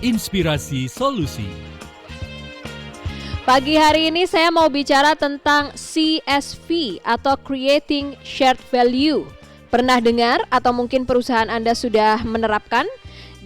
Inspirasi Solusi. Pagi hari ini saya mau bicara tentang CSV atau Creating Shared Value. Pernah dengar atau mungkin perusahaan Anda sudah menerapkan?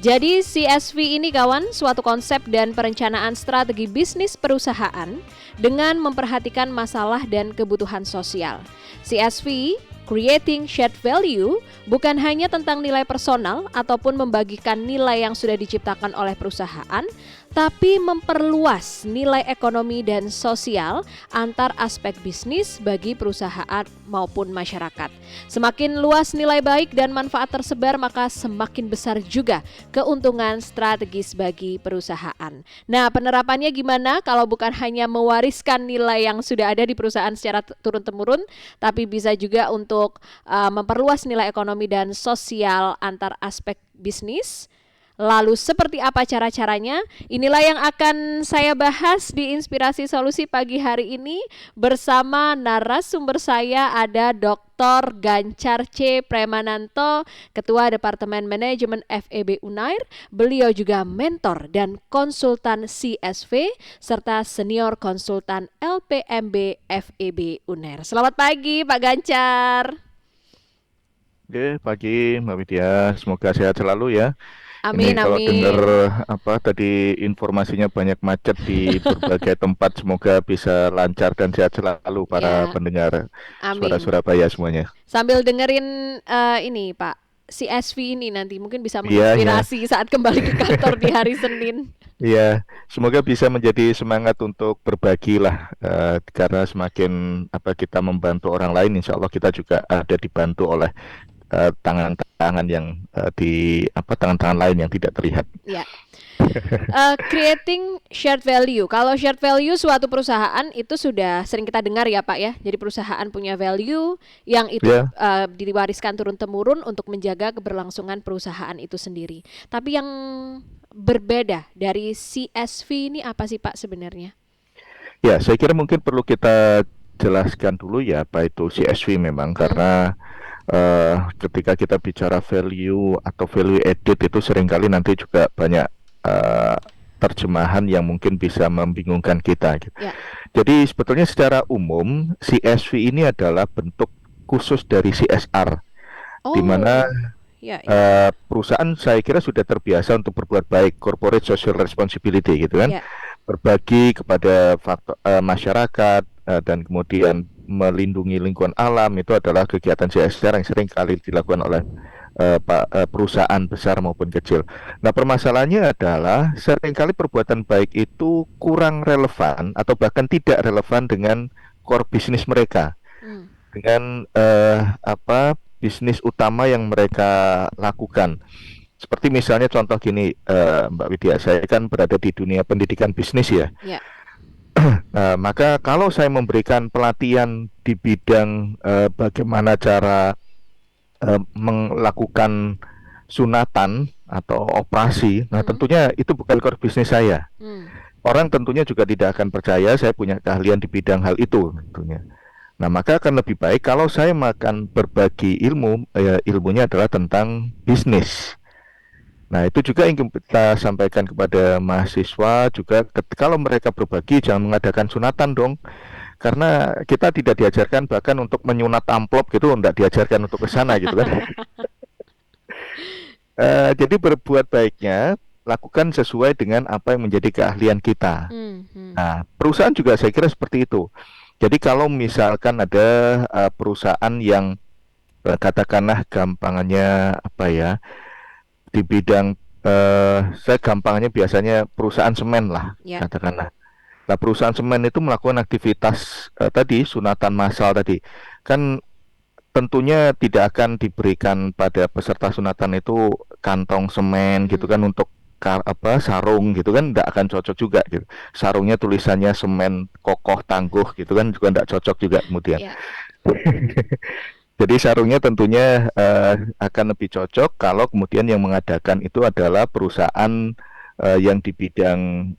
Jadi CSV ini kawan, suatu konsep dan perencanaan strategi bisnis perusahaan dengan memperhatikan masalah dan kebutuhan sosial. CSV, Creating Shared Value, bukan hanya tentang nilai personal ataupun membagikan nilai yang sudah diciptakan oleh perusahaan, tapi memperluas nilai ekonomi dan sosial antar aspek bisnis bagi perusahaan maupun masyarakat. Semakin luas nilai baik dan manfaat tersebar, maka semakin besar juga keuntungan strategis bagi perusahaan. Nah, penerapannya gimana kalau bukan hanya mewariskan nilai yang sudah ada di perusahaan secara turun-temurun, tapi bisa juga untuk memperluas nilai ekonomi dan sosial antar aspek bisnis. Lalu seperti apa cara-caranya? Inilah yang akan saya bahas di Inspirasi Solusi pagi hari ini bersama narasumber saya ada Dr. Gancar C. Premananto, Ketua Departemen Manajemen FEB Unair. Beliau juga mentor dan konsultan CSV serta senior konsultan LPMB FEB Unair. Selamat pagi Pak Gancar. Oke, pagi Mbak Widya, semoga sehat selalu ya. Amin, Ini kalau dengar amin. tadi informasinya banyak macet di berbagai tempat, semoga bisa lancar dan sehat selalu para Ya, pendengar Suara amin. Surabaya semuanya. Sambil dengerin ini Pak, CSV ini nanti mungkin bisa Iya, ya, menginspirasi saat kembali ke kantor di hari Senin. iya. Semoga bisa menjadi semangat untuk berbagi lah, karena semakin kita membantu orang lain, insya Allah kita juga ada dibantu oleh tangan-tangan yang tangan-tangan lain yang tidak terlihat. Ya. Creating shared value. Kalau shared value suatu perusahaan itu sudah sering kita dengar ya Pak ya. Jadi perusahaan punya value yang itu Ya, diwariskan turun-temurun untuk menjaga keberlangsungan perusahaan itu sendiri. Tapi yang berbeda dari CSV ini apa sih Pak sebenarnya? ya, saya kira mungkin perlu kita jelaskan dulu ya apa itu CSV memang, karena ketika kita bicara value atau value added itu seringkali nanti juga banyak eh, terjemahan yang mungkin bisa membingungkan kita gitu. Ya. Jadi sebetulnya secara umum CSV ini adalah bentuk khusus dari CSR, di mana Oh, ya. perusahaan saya kira sudah terbiasa untuk berbuat baik, corporate social responsibility gitu kan, Ya. berbagi kepada masyarakat, dan kemudian melindungi lingkungan alam. Itu adalah kegiatan CSR yang sering kali dilakukan oleh perusahaan besar maupun kecil. Nah, permasalahannya adalah seringkali perbuatan baik itu kurang relevan atau bahkan tidak relevan dengan core bisnis mereka, Hmm. dengan bisnis utama yang mereka lakukan. Seperti misalnya contoh gini, Mbak Widya, saya kan berada di dunia pendidikan bisnis ya. Ya. Maka kalau saya memberikan pelatihan di bidang bagaimana cara melakukan sunatan atau operasi, nah Hmm. tentunya itu bukan core bisnis saya. Hmm. Orang tentunya juga tidak akan percaya saya punya keahlian di bidang hal itu tentunya. Nah, maka akan lebih baik kalau saya makan berbagi ilmu, ilmunya adalah tentang bisnis. Nah, itu juga yang kita sampaikan kepada mahasiswa juga, kalau mereka berbagi jangan mengadakan sunatan dong. Karena kita tidak diajarkan bahkan untuk menyunat amplop gitu, tidak diajarkan untuk ke sana gitu kan. Jadi berbuat baiknya lakukan sesuai dengan apa yang menjadi keahlian kita. Hmm. Hmm. Nah, perusahaan juga saya kira seperti itu. Jadi kalau misalkan ada perusahaan yang katakanlah gampangannya di bidang saya gampangannya biasanya perusahaan semen lah Ya. katakanlah. Nah, perusahaan semen itu melakukan aktivitas tadi sunatan massal tadi, kan tentunya tidak akan diberikan pada peserta sunatan itu kantong semen gitu kan untuk sarung gitu kan, tidak akan cocok juga gitu. Sarungnya tulisannya semen kokoh tangguh gitu kan, juga tidak cocok juga kemudian. Ya. Jadi sarungnya tentunya akan lebih cocok kalau kemudian yang mengadakan itu adalah perusahaan yang di bidang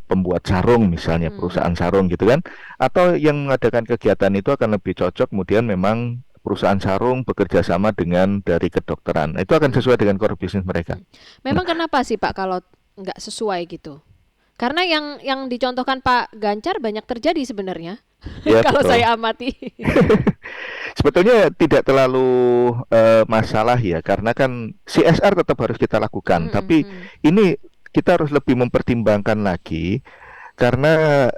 pembuat sarung misalnya, perusahaan sarung gitu kan, atau yang mengadakan kegiatan itu akan lebih cocok kemudian memang perusahaan sarung bekerja sama dengan dari kedokteran. Itu akan sesuai dengan core bisnis mereka. Memang kenapa sih Pak kalau nggak sesuai gitu. Karena yang dicontohkan Pak Gancar banyak terjadi sebenarnya. Ya, Kalau betul. saya amati. Sebetulnya tidak terlalu masalah ya, karena kan CSR tetap harus kita lakukan. Tapi Mm-mm. ini kita harus lebih mempertimbangkan lagi, karena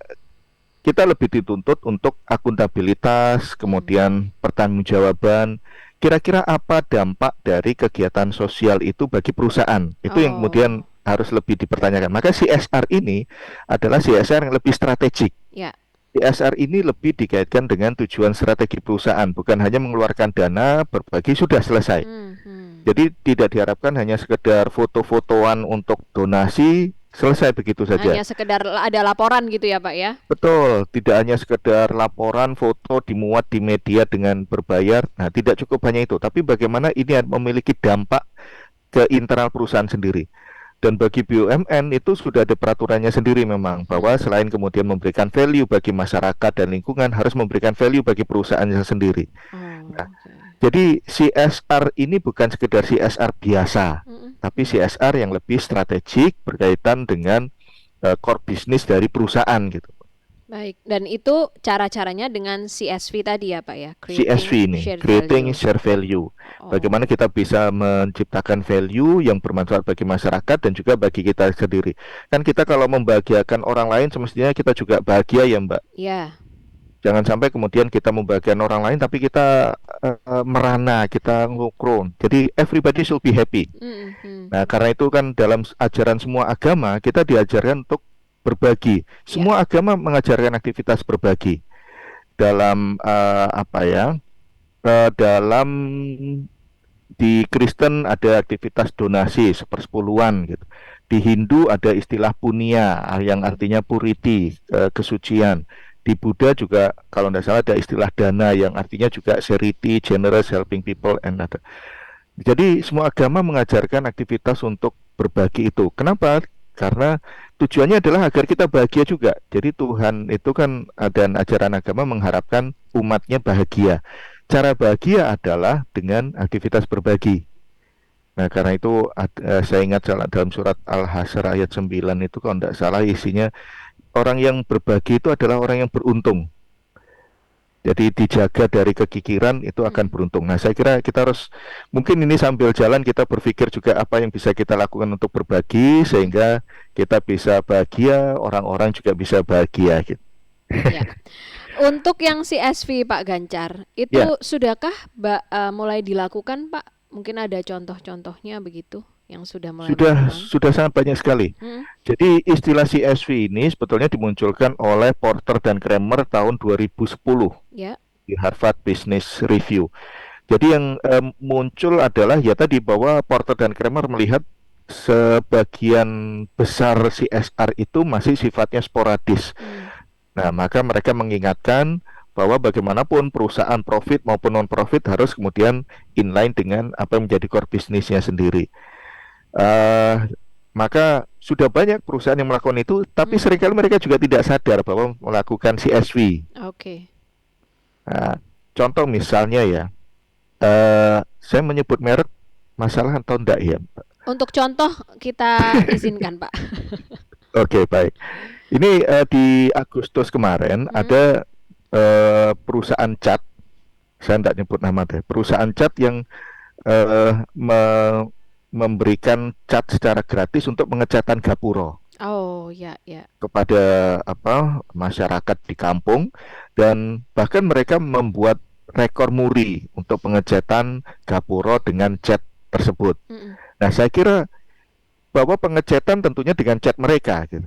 kita lebih dituntut untuk akuntabilitas, Mm. kemudian pertanggungjawaban. Kira-kira apa dampak dari kegiatan sosial itu bagi perusahaan? Itu yang Oh, kemudian harus lebih dipertanyakan. Maka CSR ini adalah CSR yang lebih strategik. ya. CSR ini lebih dikaitkan dengan tujuan strategi perusahaan, bukan hanya mengeluarkan dana, berbagi, sudah selesai. Mhm. Jadi tidak diharapkan hanya sekedar foto-fotoan untuk donasi, selesai begitu saja. Hanya sekedar ada laporan gitu ya, Pak ya? Betul, tidak hanya sekedar laporan foto dimuat di media dengan berbayar. Nah, tidak cukup hanya itu, tapi bagaimana ini memiliki dampak ke internal perusahaan sendiri. Dan bagi BUMN itu sudah ada peraturannya sendiri memang, Hmm. bahwa selain kemudian memberikan value bagi masyarakat dan lingkungan, harus memberikan value bagi perusahaannya sendiri. Nah, Oh, oke. jadi CSR ini bukan sekedar CSR biasa, Mm-mm. tapi CSR yang lebih strategik berkaitan dengan core bisnis dari perusahaan gitu. Baik, dan itu cara-caranya dengan CSV tadi ya, Pak ya, CSV creating ini, shared creating value. share value. Bagaimana Oh, kita bisa menciptakan value yang bermanfaat bagi masyarakat dan juga bagi kita sendiri. Kan kita kalau membahagiakan orang lain semestinya kita juga bahagia ya Mbak. ya. Jangan sampai kemudian kita membahagiakan orang lain tapi kita merana, kita ngukron. Jadi everybody should be happy. Mm-mm. Nah, karena itu kan dalam ajaran semua agama kita diajarkan untuk berbagi. Ya. Semua agama mengajarkan aktivitas berbagi dalam apa ya? Dalam di Kristen ada aktivitas donasi sepersepuluhan gitu. Di Hindu ada istilah punya yang artinya purity, kesucian. Di Buddha juga kalau tidak salah ada istilah dana yang artinya juga charity, generous, helping people and other. Jadi semua agama mengajarkan aktivitas untuk berbagi itu. Kenapa? Karena tujuannya adalah agar kita bahagia juga. Jadi Tuhan itu kan dan ajaran agama mengharapkan umatnya bahagia. Cara bahagia adalah dengan aktivitas berbagi. Nah, karena itu saya ingat dalam surat Al-Hasyr ayat 9 itu kalau tidak salah isinya orang yang berbagi itu adalah orang yang beruntung. Jadi dijaga dari kekikiran itu akan Mm. beruntung. Nah, saya kira kita harus mungkin ini sambil jalan kita berpikir juga apa yang bisa kita lakukan untuk berbagi Mm. sehingga kita bisa bahagia, orang-orang juga bisa bahagia gitu. Ya. Untuk yang CSV Pak Gancar, Ya, itu sudahkah mulai dilakukan Pak? Mungkin ada contoh-contohnya begitu yang sudah mulai sudah berjalan. sudah sangat banyak sekali. Mm. Jadi istilah CSV ini sebetulnya dimunculkan oleh Porter dan Kramer tahun 2010 Ya. di Harvard Business Review. Jadi yang muncul adalah ya tadi bahwa Porter dan Kramer melihat sebagian besar CSR itu masih sifatnya sporadis. Mm. Nah, maka mereka mengingatkan bahwa bagaimanapun perusahaan profit maupun non-profit harus kemudian inline dengan apa yang menjadi core bisnisnya sendiri. Eh, maka sudah banyak perusahaan yang melakukan itu, tapi Mm. seringkali mereka juga tidak sadar bahwa melakukan CSV. Oke. Nah, contoh misalnya ya, saya menyebut merek masalah atau enggak ya? Untuk contoh kita izinkan Pak. Oke, baik. Ini di Agustus kemarin Mm. ada perusahaan cat, saya tidak nyebut nama deh, perusahaan cat yang memberikan cat secara gratis untuk pengecatan gapuro Oh ya ya. kepada apa masyarakat di kampung dan bahkan mereka membuat rekor muri untuk pengecatan gapuro dengan cat tersebut. Mm-mm. Nah, saya kira bahwa pengecatan tentunya dengan cat mereka gitu.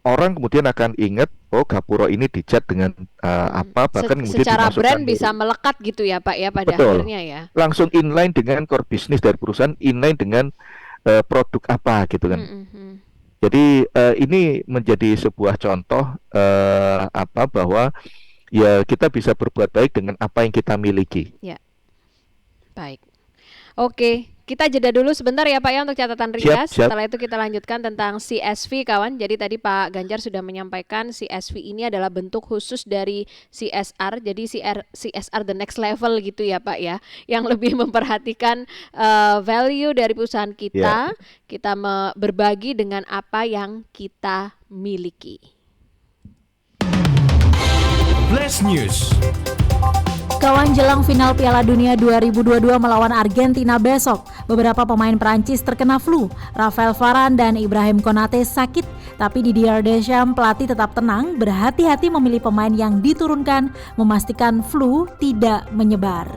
Orang kemudian akan ingat, oh gapuro ini dicat dengan Mm. apa, bahkan kemudian Secara dimasukkan brand bisa melekat gitu ya Pak ya pada betul, akhirnya ya. langsung inline dengan core bisnis dari perusahaan, inline dengan produk apa gitu kan. Mm-mm. Jadi ini menjadi sebuah contoh apa bahwa ya kita bisa berbuat baik dengan apa yang kita miliki. Ya, baik. Oke, kita jeda dulu sebentar ya Pak ya untuk catatan ringkas. Siap. Setelah itu kita lanjutkan tentang CSV kawan. Jadi tadi Pak Ganjar sudah menyampaikan CSV ini adalah bentuk khusus dari CSR. Jadi CSR the next level gitu ya Pak ya. Yang lebih memperhatikan value dari perusahaan kita. Kita berbagi dengan apa yang kita miliki. Flash News. Kawan, jelang final Piala Dunia 2022 melawan Argentina besok, beberapa pemain Prancis terkena flu. Rafael Varane dan Ibrahim Konate sakit, tapi Didier Deschamps pelatih tetap tenang, berhati-hati memilih pemain yang diturunkan, memastikan flu tidak menyebar.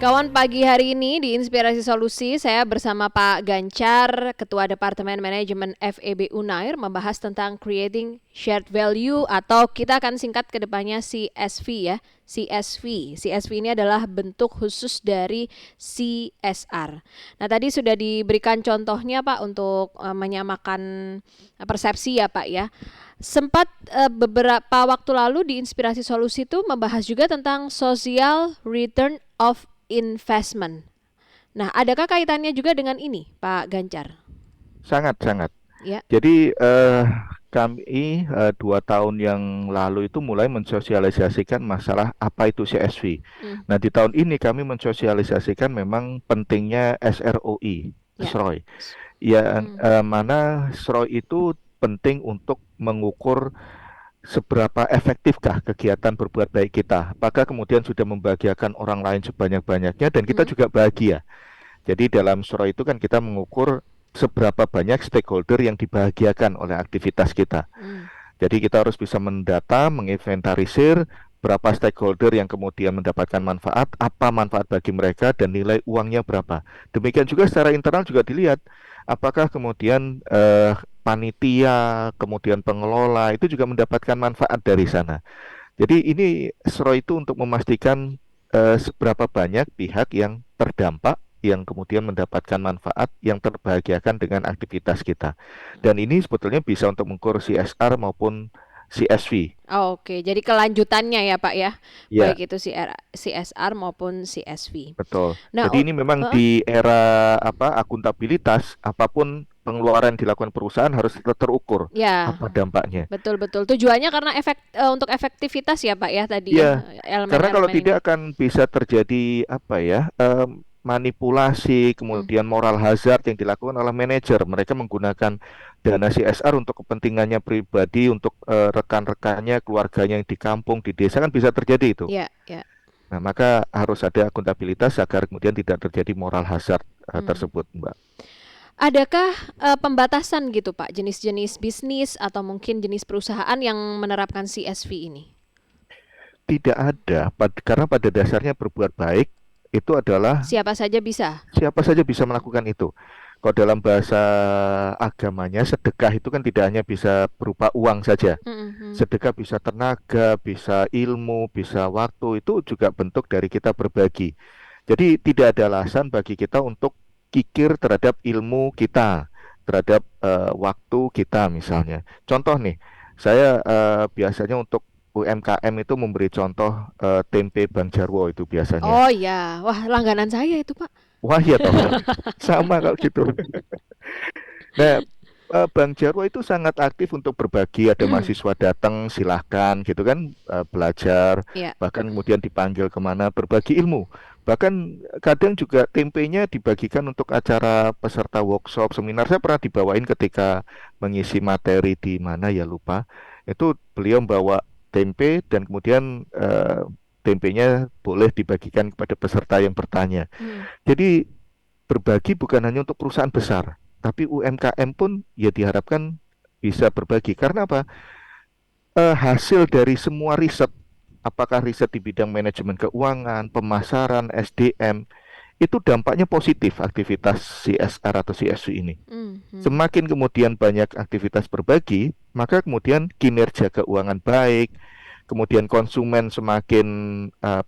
Kawan, pagi hari ini di Inspirasi Solusi saya bersama Pak Ganjar, Ketua Departemen Manajemen FEB Unair, membahas tentang Creating Shared Value atau kita akan singkat ke depannya CSV ya. CSV ini adalah bentuk khusus dari CSR. Nah tadi sudah diberikan contohnya Pak untuk menyamakan persepsi ya Pak ya. Sempat beberapa waktu lalu di Inspirasi Solusi itu membahas juga tentang social return of investment. Nah, adakah kaitannya juga dengan ini, Pak Ganjar? Sangat. Ya. Jadi kami 2 tahun yang lalu itu mulai mensosialisasikan masalah apa itu CSV. Nah, di tahun ini kami mensosialisasikan memang pentingnya SROI, SROI. Yang mana SROI itu penting untuk mengukur seberapa efektifkah kegiatan berbuat baik kita. Apakah kemudian sudah membahagiakan orang lain sebanyak-banyaknya dan kita juga bahagia. Jadi dalam SROI itu kan kita mengukur seberapa banyak stakeholder yang dibahagiakan oleh aktivitas kita. Jadi kita harus bisa mendata, menginventarisir berapa stakeholder yang kemudian mendapatkan manfaat, apa manfaat bagi mereka dan nilai uangnya berapa. Demikian juga secara internal juga dilihat apakah kemudian panitia, kemudian pengelola itu juga mendapatkan manfaat dari sana. Jadi ini SROI itu untuk memastikan seberapa banyak pihak yang terdampak, yang kemudian mendapatkan manfaat, yang terbahagiakan dengan aktivitas kita. Dan ini sebetulnya bisa untuk mengukur CSR maupun CSV. Oke, jadi kelanjutannya ya Pak ya, Ya. baik itu CSR maupun CSV. Betul. Nah, jadi ini memang di era akuntabilitas, apapun pengeluaran yang dilakukan perusahaan harus terukur apa dampaknya. Betul. Tujuannya karena untuk efektivitas ya Pak ya tadi ya. Elemen-elemen Karena kalau ini. tidak akan bisa terjadi manipulasi, kemudian moral hazard yang dilakukan oleh manajer. Mereka menggunakan dana CSR untuk kepentingannya pribadi, untuk rekan-rekannya, keluarganya yang di kampung, di desa, kan bisa terjadi itu. Ya. Nah, maka harus ada akuntabilitas agar kemudian tidak terjadi moral hazard tersebut, Mbak. Adakah pembatasan gitu Pak, jenis-jenis bisnis atau mungkin jenis perusahaan yang menerapkan CSV ini? Tidak ada, karena pada dasarnya berbuat baik itu adalah siapa saja bisa melakukan itu. Kalau dalam bahasa agamanya, sedekah itu kan tidak hanya bisa berupa uang saja. Sedekah bisa tenaga, bisa ilmu, bisa waktu, itu juga bentuk dari kita berbagi. Jadi tidak ada alasan bagi kita untuk kikir terhadap ilmu kita, terhadap waktu kita misalnya. Contoh nih, saya biasanya untuk UMKM itu memberi contoh tempe Bang Jarwo itu biasanya. Oh iya, wah langganan saya itu Pak. Wah iya toh, sama kalau gitu. Nah, Bang Jarwo itu sangat aktif untuk berbagi. Ada mahasiswa datang, silahkan gitu kan, belajar. Bahkan kemudian dipanggil kemana, berbagi ilmu. Bahkan kadang juga tempenya dibagikan untuk acara peserta workshop, seminar. Saya pernah dibawain ketika mengisi materi di mana ya lupa. Itu beliau bawa tempe dan kemudian tempenya boleh dibagikan kepada peserta yang bertanya. Jadi berbagi bukan hanya untuk perusahaan besar, tapi UMKM pun ya diharapkan bisa berbagi. Karena apa? Hasil dari semua riset, apakah riset di bidang manajemen keuangan, pemasaran, SDM, itu dampaknya positif aktivitas CSR atau CSV ini. Semakin kemudian banyak aktivitas berbagi, maka kemudian kinerja keuangan baik, kemudian konsumen semakin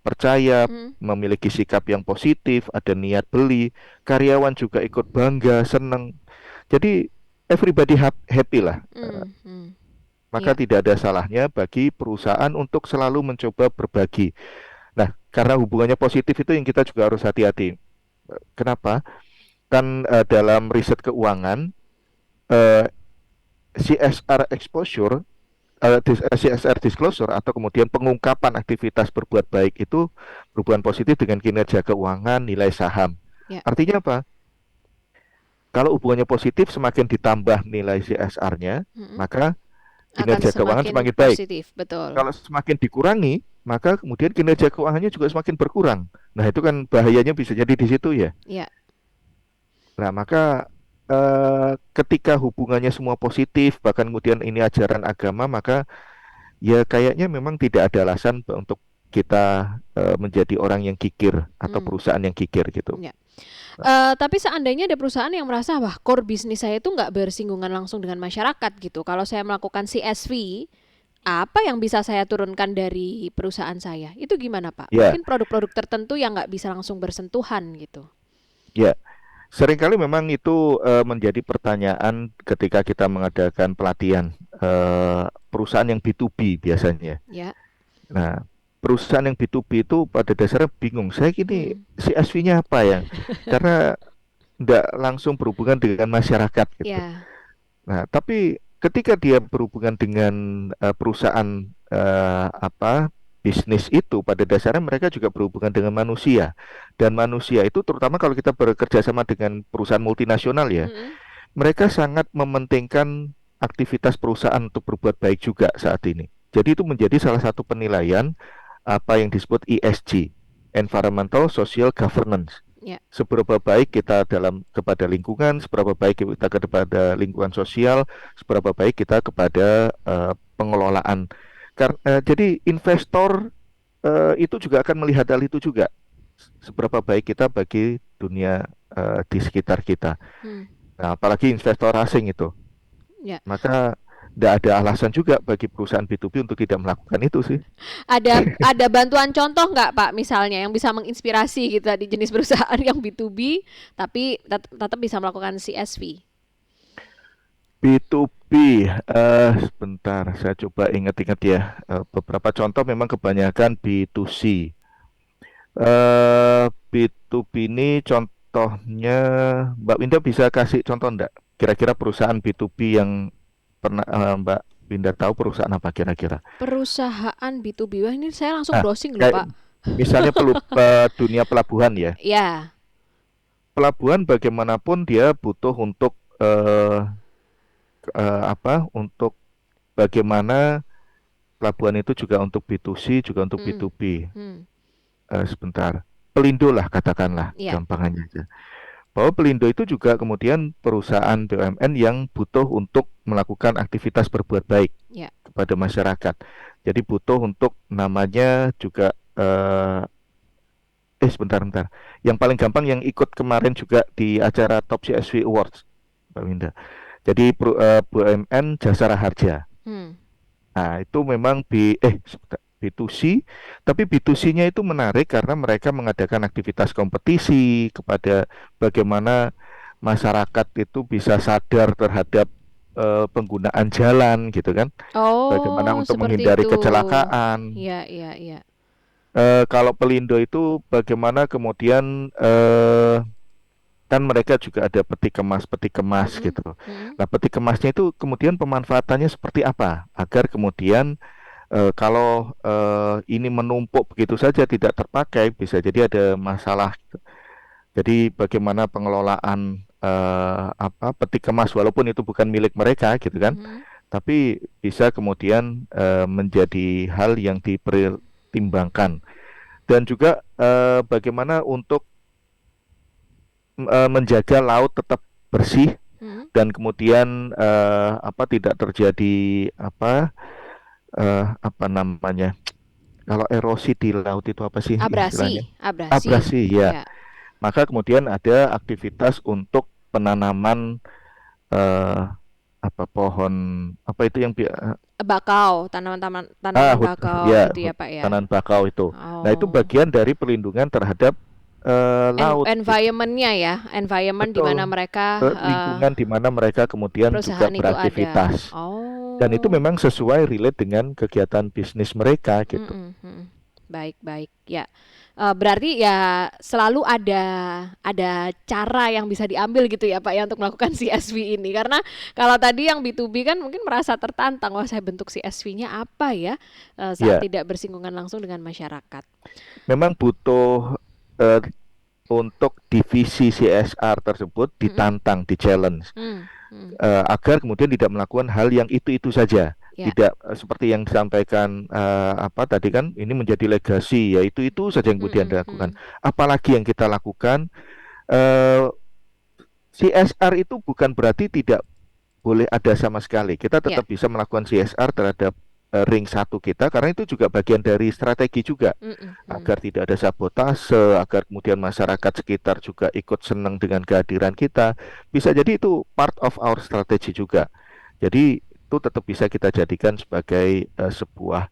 percaya, Hmm. memiliki sikap yang positif, ada niat beli, karyawan juga ikut bangga, seneng. Jadi everybody happy lah. Hmm. Hmm. Maka Iya. tidak ada salahnya bagi perusahaan untuk selalu mencoba berbagi. Nah, karena hubungannya positif itu yang kita juga harus hati-hati. Kenapa? Kan dalam riset keuangan, eh, CSR exposure, CSR disclosure atau kemudian pengungkapan aktivitas berbuat baik itu berhubungan positif dengan kinerja keuangan, nilai saham. Ya. Artinya apa? Kalau hubungannya positif, semakin ditambah nilai CSR-nya, Mm-mm. maka Akan kinerja keuangan semakin semakin baik. positif, betul. Kalau semakin dikurangi, maka kemudian kinerja keuangannya juga semakin berkurang. Nah, itu kan bahayanya bisa jadi di situ ya. Ya. Nah, maka ketika hubungannya semua positif, bahkan kemudian ini ajaran agama, maka ya kayaknya memang tidak ada alasan untuk kita menjadi orang yang kikir atau Hmm. perusahaan yang kikir gitu. Ya. Tapi seandainya ada perusahaan yang merasa wah core bisnis saya itu nggak bersinggungan langsung dengan masyarakat gitu. Kalau saya melakukan CSV, apa yang bisa saya turunkan dari perusahaan saya? Itu gimana Pak? Ya, Mungkin produk-produk tertentu yang nggak bisa langsung bersentuhan gitu. ya. Seringkali memang itu menjadi pertanyaan ketika kita mengadakan pelatihan perusahaan yang B2B biasanya. Ya. Nah, perusahaan yang B2B itu pada dasarnya bingung. Saya gini, Hmm. CSV-nya apa ya? Karena tidak langsung berhubungan dengan masyarakat gitu. Ya. Nah, tapi ketika dia berhubungan dengan perusahaan bisnis itu, pada dasarnya mereka juga berhubungan dengan manusia. Dan manusia itu terutama kalau kita bekerja sama dengan perusahaan multinasional ya, Mm-mm. mereka sangat mementingkan aktivitas perusahaan untuk berbuat baik juga saat ini. Jadi itu menjadi salah satu penilaian apa yang disebut ESG, Environmental Social Governance. Ya. Seberapa baik kita dalam kepada lingkungan, seberapa baik kita kepada lingkungan sosial, seberapa baik kita kepada pengelolaan. Jadi investor itu juga akan melihat hal itu juga. Seberapa baik kita bagi dunia di sekitar kita. Hmm. Nah, apalagi investor asing itu. Ya. Maka tidak ada alasan juga bagi perusahaan B2B untuk tidak melakukan itu sih. Ada bantuan contoh nggak Pak misalnya yang bisa menginspirasi gitu tadi jenis perusahaan yang B2B tapi tetap bisa melakukan CSV? B2B, sebentar, saya coba ingat-ingat ya. Beberapa contoh memang kebanyakan B2C. B2B ini contohnya, Mbak Winda bisa kasih contoh enggak? Kira-kira perusahaan B2B yang pernah Mbak Winda tahu perusahaan apa kira-kira? Perusahaan B2B, wah ini saya langsung Nah, browsing loh kayak Pak. misalnya dunia pelabuhan ya. Ya. Pelabuhan bagaimanapun dia butuh untuk untuk bagaimana pelabuhan itu juga untuk B2C juga untuk Hmm. B2B. Hmm. Sebentar, Pelindo lah katakanlah Ya. gampangannya aja. Bahwa Pelindo itu juga kemudian perusahaan BUMN yang butuh untuk melakukan aktivitas berbuat baik Ya. kepada masyarakat. Jadi butuh untuk namanya juga sebentar. Yang paling gampang yang ikut kemarin juga di acara Top CSV Awards, Mbak Winda. Jadi BUMN Jasara Harja. Hmm. Nah, itu memang B2C, tapi B2C-nya itu menarik karena mereka mengadakan aktivitas kompetisi kepada bagaimana masyarakat itu bisa sadar terhadap penggunaan jalan gitu kan. Bagaimana Oh, untuk seperti menghindari itu. kecelakaan. Iya, iya, iya. Kalau Pelindo itu bagaimana kemudian kan mereka juga ada peti kemas Mm-mm. gitu. Mm-mm. Nah, peti kemasnya itu kemudian pemanfaatannya seperti apa agar kemudian kalau ini menumpuk begitu saja tidak terpakai, bisa jadi ada masalah gitu. Jadi bagaimana pengelolaan peti kemas walaupun itu bukan milik mereka gitu kan, Mhm. tapi bisa kemudian menjadi hal yang dipertimbangkan. Dan juga bagaimana untuk menjaga laut tetap bersih Mhm. dan kemudian tidak terjadi apa namanya, kalau erosi di laut itu apa sih istilahnya? Abrasi, abrasi. Abrasi ya. Ya. Maka kemudian ada aktivitas untuk penanaman pohon apa itu yang bakau, tanaman bakau ya, itu ya Pak ya. tanaman bakau itu. Nah, itu Oh. bagian dari perlindungan terhadap laut, Environment-nya ya, environment di mana betul. mereka Lingkungan di mana mereka kemudian juga perusahaan itu ada. beraktivitas. Oh. Dan itu memang sesuai relate dengan kegiatan bisnis mereka gitu. Baik ya. Berarti ya selalu ada cara yang bisa diambil gitu ya Pak ya untuk melakukan CSV ini, karena kalau tadi yang B2B kan mungkin merasa tertantang, wah saya bentuk CSV-nya apa ya, saat Ya, tidak bersinggungan langsung dengan masyarakat. memang butuh untuk divisi CSR tersebut ditantang, di-challenge, Hmm, agar kemudian tidak melakukan hal yang itu-itu saja. Ya. Tidak seperti yang disampaikan tadi kan, ini menjadi legasi, ya itu saja yang kemudian dilakukan. Apalagi yang kita lakukan, CSR itu bukan berarti tidak boleh ada sama sekali. Kita tetap bisa melakukan CSR terhadap ring 1 kita, karena itu juga bagian dari strategi juga, agar tidak ada sabotase, agar kemudian masyarakat sekitar juga ikut senang dengan kehadiran kita. Bisa jadi itu part of our strategy juga. Jadi itu tetap bisa kita jadikan sebagai sebuah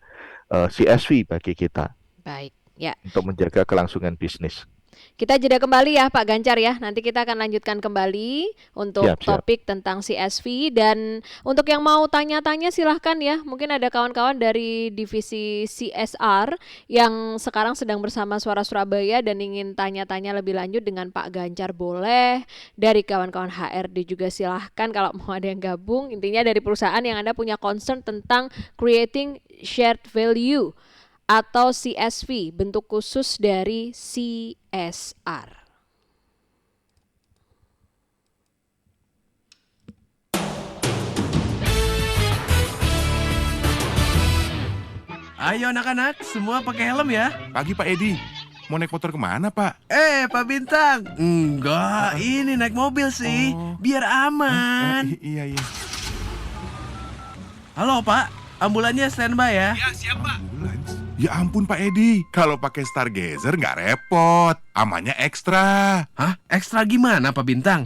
CSV bagi kita. Baik, ya. Untuk menjaga kelangsungan bisnis. Kita jeda kembali ya Pak Gancar ya. Nanti kita akan lanjutkan kembali untuk Siap. topik tentang CSV, dan untuk yang mau tanya-tanya silahkan ya. Mungkin ada kawan-kawan dari divisi CSR yang sekarang sedang bersama Suara Surabaya dan ingin tanya-tanya lebih lanjut dengan Pak Gancar, boleh. Dari kawan-kawan HRD juga silahkan kalau mau ada yang gabung. Intinya dari perusahaan yang Anda punya concern tentang creating shared value atau CSV, bentuk khusus dari CSR. Ayo anak-anak, semua pakai helm ya. Pagi Pak Edi, mau naik motor kemana Pak? Pak Bintang. Enggak, ini naik mobil sih, biar aman. Iya. Halo Pak, ambulannya standby ya. Ambulans? Ya ampun Pak Edi, kalau pakai Stargazer nggak repot, amannya ekstra. Hah? Ekstra gimana Pak Bintang?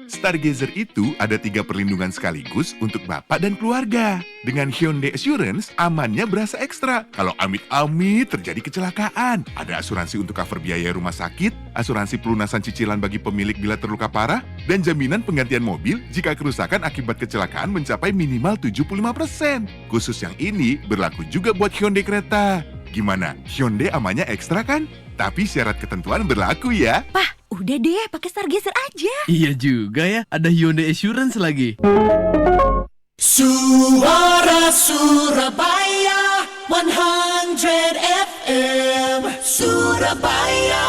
Stargazer itu ada 3 perlindungan sekaligus untuk Bapak dan keluarga. Dengan Hyundai Assurance, amannya berasa ekstra. Kalau amit-amit terjadi kecelakaan, ada asuransi untuk cover biaya rumah sakit, asuransi pelunasan cicilan bagi pemilik bila terluka parah, dan jaminan penggantian mobil jika kerusakan akibat kecelakaan mencapai minimal 75%. Khusus yang ini berlaku juga buat Hyundai kereta. Gimana? Hyundai amannya ekstra kan? Tapi syarat ketentuan berlaku ya. Udah deh, pakai Stargazer aja. Iya juga ya, ada Hyundai Assurance lagi. Suara Surabaya 100 FM Surabaya.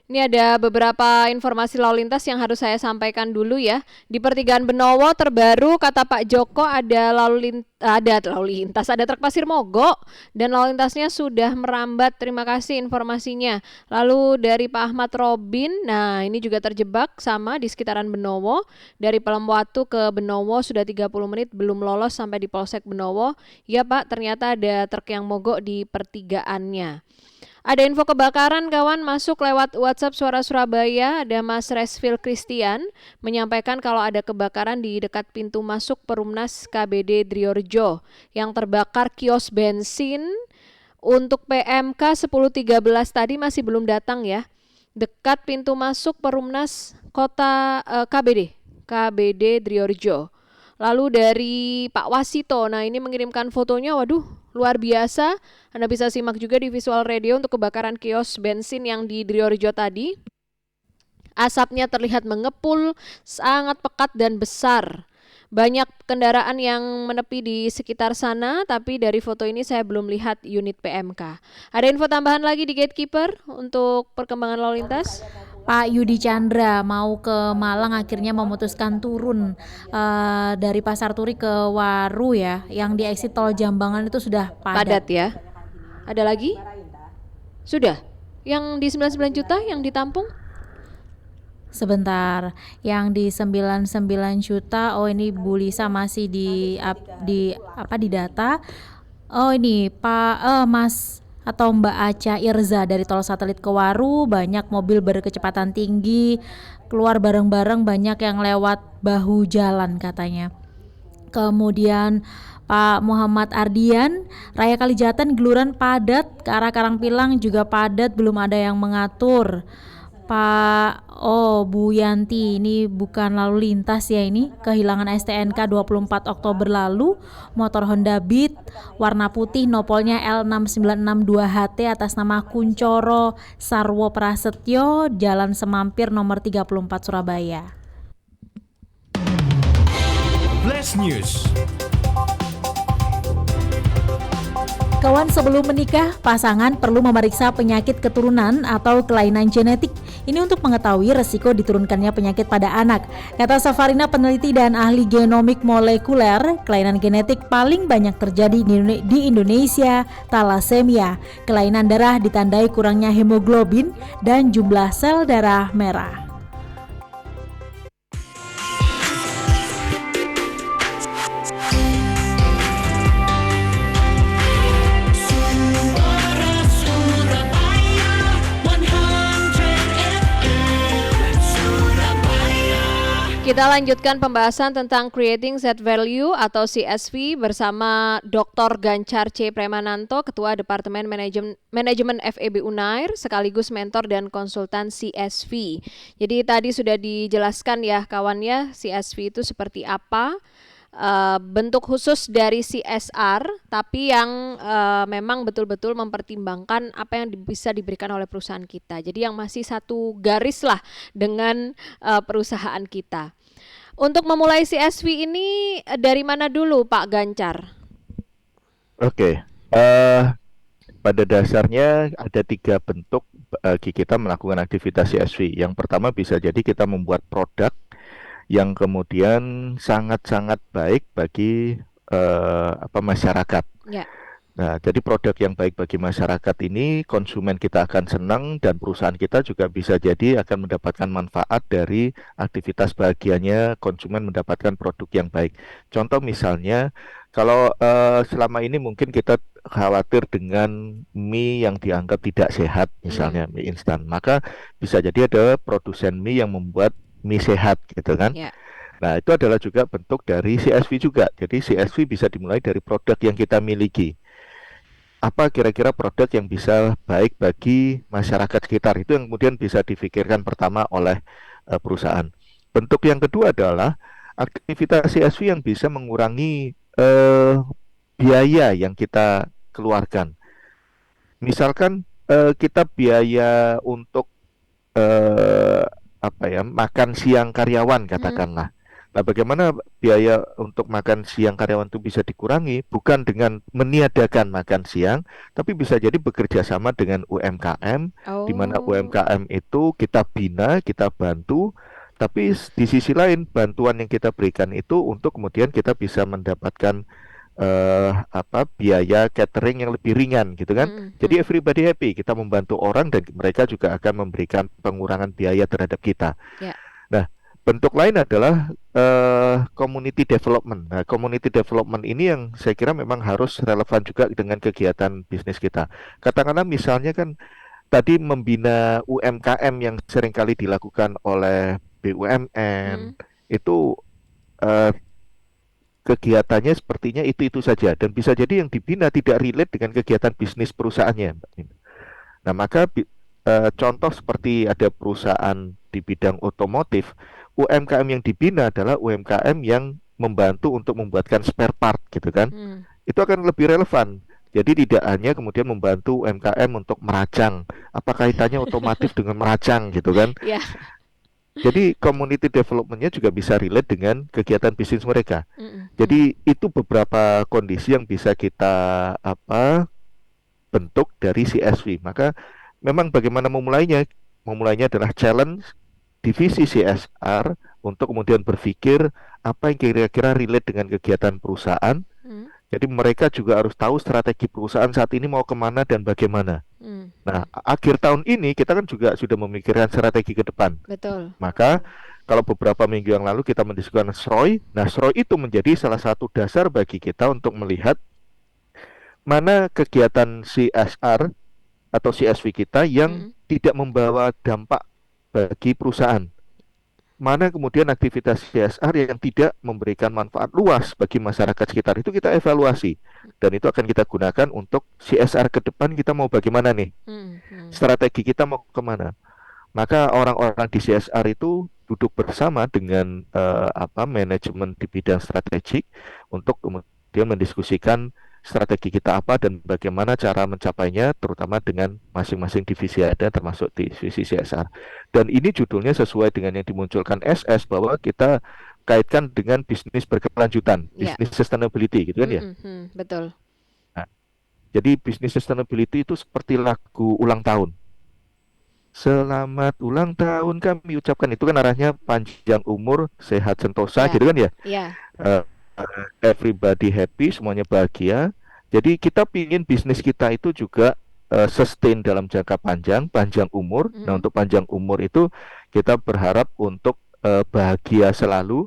Ini ada beberapa informasi lalu lintas yang harus saya sampaikan dulu ya. Di pertigaan Benowo terbaru kata Pak Joko ada lalu lintas, ada truk pasir mogok dan lalu lintasnya sudah merambat. Terima kasih informasinya. Lalu dari Pak Ahmad Robin, nah ini juga terjebak sama di sekitaran Benowo. Dari Pelembatu ke Benowo sudah 30 menit belum lolos sampai di Polsek Benowo. Ya Pak, ternyata ada truk yang mogok di pertigaannya. Ada info kebakaran kawan masuk lewat WhatsApp Suara Surabaya. Ada Mas Resvil Christian menyampaikan kalau ada kebakaran di dekat pintu masuk Perumnas KBD Driorjo yang terbakar kios bensin. Untuk PMK 1013 tadi masih belum datang ya. Dekat pintu masuk Perumnas Kota KBD Driorjo. Lalu dari Pak Wasito, nah ini mengirimkan fotonya, waduh luar biasa. Anda bisa simak juga di visual radio untuk kebakaran kios bensin yang di Driorjo tadi. Asapnya terlihat mengepul, sangat pekat dan besar. Banyak kendaraan yang menepi di sekitar sana, tapi dari foto ini saya belum lihat unit PMK. Ada info tambahan lagi di Gatekeeper untuk perkembangan lalu lintas? Pak Yudi Chandra mau ke Malang akhirnya memutuskan turun dari Pasar Turi ke Waru ya, yang di exit tol Jambangan itu sudah padat. Ya. Ada lagi? Sudah. Yang di 99 juta yang ditampung? Sebentar, yang di 99 juta, oh ini Bu Lisa masih di data. Oh ini Pak Mas atau Mbak Aca Irza dari tol satelit ke Waru, banyak mobil berkecepatan tinggi keluar bareng-bareng, banyak yang lewat bahu jalan katanya. Kemudian Pak Muhammad Ardian, Raya Kalijatan Geluran padat, ke arah Karangpilang juga padat, belum ada yang mengatur. Bu Yanti, ini bukan lalu lintas ya, ini kehilangan STNK 24 Oktober lalu, motor Honda Beat warna putih, nopolnya L6962HT atas nama Kuncoro Sarwo Prasetyo, Jalan Semampir nomor 34 Surabaya. Flash News. Kawan, sebelum menikah, pasangan perlu memeriksa penyakit keturunan atau kelainan genetik. Ini untuk mengetahui resiko diturunkannya penyakit pada anak. Kata Safarina, peneliti dan ahli genomik molekuler, kelainan genetik paling banyak terjadi di Indonesia, talasemia. Kelainan darah ditandai kurangnya hemoglobin dan jumlah sel darah merah. Suara Surabaya 100 FM Surabaya. Kita lanjutkan pembahasan tentang Creating Set Value atau CSV bersama Dr. Gancar C. Premananto, Ketua Departemen Manajemen FEB Unair, sekaligus mentor dan konsultan CSV. Jadi tadi sudah dijelaskan ya kawannya, CSV itu seperti apa, bentuk khusus dari CSR, tapi yang memang betul-betul mempertimbangkan apa yang bisa diberikan oleh perusahaan kita. Jadi yang masih satu garis lah dengan perusahaan kita. Untuk memulai CSV ini dari mana dulu Pak Gancar? Oke, pada dasarnya ada 3 bentuk bagi kita melakukan aktivitas CSV. Yang pertama bisa jadi kita membuat produk yang kemudian sangat-sangat baik bagi masyarakat. Ya. Nah, jadi produk yang baik bagi masyarakat ini konsumen kita akan senang dan perusahaan kita juga bisa jadi akan mendapatkan manfaat dari aktivitas bahagianya konsumen mendapatkan produk yang baik. Contoh misalnya, kalau selama ini mungkin kita khawatir dengan mie yang dianggap tidak sehat, misalnya mie instan, maka bisa jadi ada produsen mie yang membuat mie sehat gitu kan. Ya. Nah, itu adalah juga bentuk dari CSV juga. Jadi CSV bisa dimulai dari produk yang kita miliki. Apa kira-kira produk yang bisa baik bagi masyarakat sekitar, itu yang kemudian bisa difikirkan pertama oleh perusahaan. Bentuk yang kedua adalah aktivitas CSV yang bisa mengurangi biaya yang kita keluarkan. Misalkan kita biaya untuk makan siang karyawan katakanlah. Nah, bagaimana biaya untuk makan siang karyawan itu bisa dikurangi? Bukan dengan meniadakan makan siang, tapi bisa jadi bekerja sama dengan UMKM, di mana UMKM itu kita bina, kita bantu, tapi di sisi lain bantuan yang kita berikan itu untuk kemudian kita bisa mendapatkan biaya catering yang lebih ringan gitu kan. Jadi everybody happy, kita membantu orang dan mereka juga akan memberikan pengurangan biaya terhadap kita. Ya. Nah, bentuk lain adalah community development. Nah, community development ini yang saya kira memang harus relevan juga dengan kegiatan bisnis kita. Katakanlah misalnya kan tadi membina UMKM yang seringkali dilakukan oleh BUMN, itu kegiatannya sepertinya itu saja dan bisa jadi yang dibina tidak relate dengan kegiatan bisnis perusahaannya. Nah, maka contoh seperti ada perusahaan di bidang otomotif, UMKM yang dibina adalah UMKM yang membantu untuk membuatkan spare part gitu kan. Itu akan lebih relevan. Jadi tidak hanya kemudian membantu UMKM untuk meracang. Apa kaitannya otomotif dengan meracang gitu kan? Ya. Jadi community development-nya juga bisa relate dengan kegiatan bisnis mereka. Jadi itu beberapa kondisi yang bisa kita bentuk dari CSV. Maka memang bagaimana memulainya? Memulainya adalah challenge divisi CSR untuk kemudian berpikir apa yang kira-kira relate dengan kegiatan perusahaan. Jadi mereka juga harus tahu strategi perusahaan saat ini mau kemana dan bagaimana. Nah, akhir tahun ini kita kan juga sudah memikirkan strategi ke depan. Betul. Maka kalau beberapa minggu yang lalu kita mendiskusikan SROI, nah SROI itu menjadi salah satu dasar bagi kita untuk melihat mana kegiatan CSR atau CSV kita yang tidak membawa dampak bagi perusahaan. mana kemudian aktivitas CSR yang tidak memberikan manfaat luas bagi masyarakat sekitar, itu kita evaluasi dan itu akan kita gunakan untuk CSR ke depan. Kita mau bagaimana nih, strategi kita mau kemana. Maka orang-orang di CSR itu duduk bersama dengan manajemen di bidang strategik untuk kemudian mendiskusikan strategi kita apa dan bagaimana cara mencapainya, terutama dengan masing-masing divisi ada, termasuk divisi CSR. Dan ini judulnya sesuai dengan yang dimunculkan SS, bahwa kita kaitkan dengan bisnis berkelanjutan, bisnis sustainability, gitu kan ya. Betul. Nah, jadi bisnis sustainability itu seperti lagu ulang tahun. Selamat ulang tahun kami ucapkan, itu kan arahnya panjang umur, sehat sentosa, gitu kan ya. Iya. Everybody happy, semuanya bahagia. Jadi kita pingin bisnis kita itu juga sustain dalam jangka panjang umur. Nah, untuk panjang umur itu kita berharap untuk bahagia selalu,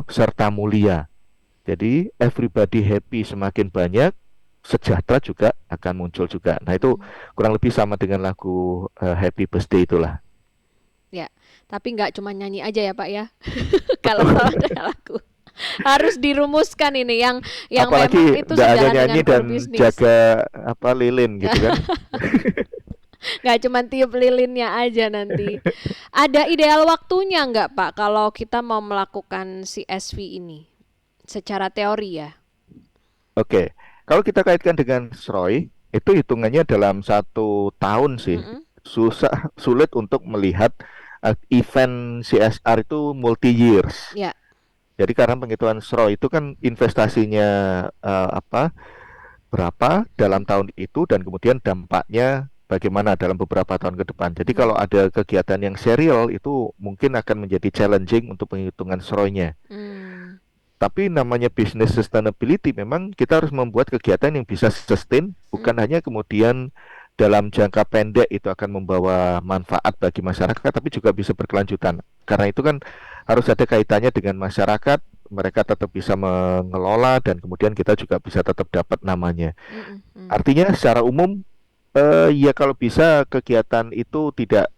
serta mulia. Jadi everybody happy, semakin banyak, sejahtera juga akan muncul juga. Nah, itu kurang lebih sama dengan lagu Happy Birthday itulah. Ya, tapi nggak cuma nyanyi aja ya Pak ya. Kalau ada lagu harus dirumuskan ini yang apalagi memang itu nggak hanya sejalan nyanyi dengan dan core business. jaga lilin gitu kan. Nggak cuma tiup lilinnya aja nanti. Ada ideal waktunya nggak Pak kalau kita mau melakukan CSV ini secara teori ya? Oke, kalau kita kaitkan dengan SROI, itu hitungannya dalam 1 tahun sih. Sulit untuk melihat event CSR itu multi years. Ya. Jadi karena penghitungan SROI itu kan investasinya berapa dalam tahun itu, dan kemudian dampaknya bagaimana dalam beberapa tahun ke depan. Jadi kalau ada kegiatan yang serial itu mungkin akan menjadi challenging untuk penghitungan SROI-nya. Tapi namanya business sustainability, memang kita harus membuat kegiatan yang bisa sustain, bukan hanya kemudian dalam jangka pendek itu akan membawa manfaat bagi masyarakat, tapi juga bisa berkelanjutan. Karena itu kan harus ada kaitannya dengan masyarakat, mereka tetap bisa mengelola, dan kemudian kita juga bisa tetap dapat namanya. Artinya secara umum, ya kalau bisa kegiatan itu tidak